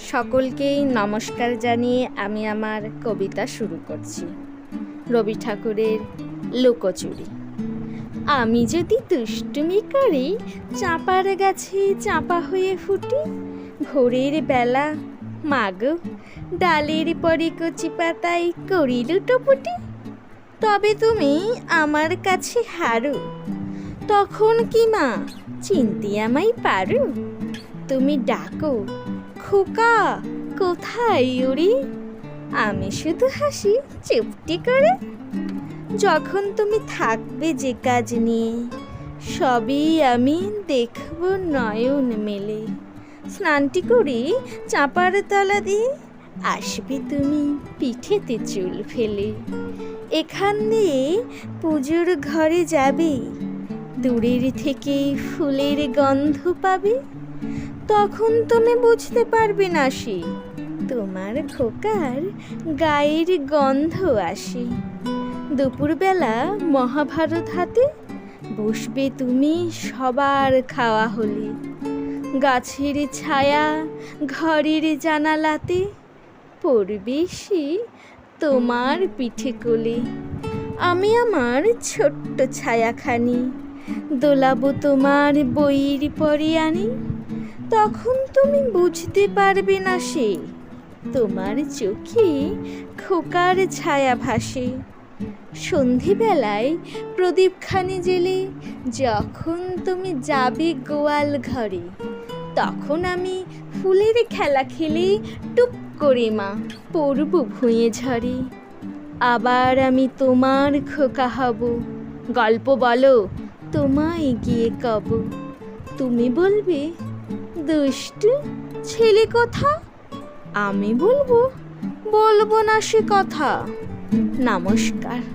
সকলকেই নমস্কার জানিয়ে আমি আমার কবিতা শুরু করছি। রবি ঠাকুরের লুকোচুরি। আমি যদি দুষ্টুমি করি, চাঁপার গাছে চাঁপা হয়ে ফুটি, ভোরের বেলা মাগো ডালের পরে কচি পাতায় করি লুটোপুটি, তবে তুমি আমার কাছে হারো, তখন কি মা চিনতে আমায় পারো? তুমি ডাকো, খোকা কোথায় উড়ি, আমি শুধু হাসি চুপটি করে। যখন তুমি থাকবে যে কাজ নিয়ে, সবই আমি দেখব নয়ন মেলে। স্নানটি করি চাঁপার তলা দিয়ে, আসবে তুমি পিঠেতে চুল ফেলে। এখান দিয়ে পুজোর ঘরে যাবে, দূরের থেকে ফুলের গন্ধ পাবে, তখন তুমি বুঝতে পারবে না সে তোমার খোকার গায়ের গন্ধ আসে। দুপুরবেলা মহাভারত হাতে বসবে তুমি সবার খাওয়া হলে, গাছের ছায়া ঘরের জানালাতে পড়বে সে তোমার পিঠে কোলে। আমি আমার ছোট্ট ছায়াখানি দোলাবো তোমার বইয়ের পরে আনি, তখন তুমি বুঝতে পারবে না সে তোমার চোখে খোকার ছায়া ভাসে। সন্ধেবেলায় প্রদীপখানি জেলে যখন তুমি যাবে গোয়াল ঘরে, তখন আমি ফুলের খেলা খেলে টুপ করে মা পড়ব ভুঁয়ে ঝরে। আবার আমি তোমার খোকা হব, গল্প বলো তোমায় গিয়ে কব। তুমি বলবে দুষ্টু ছেলে কথা, আমি বলবো না সে কথা। নমস্কার।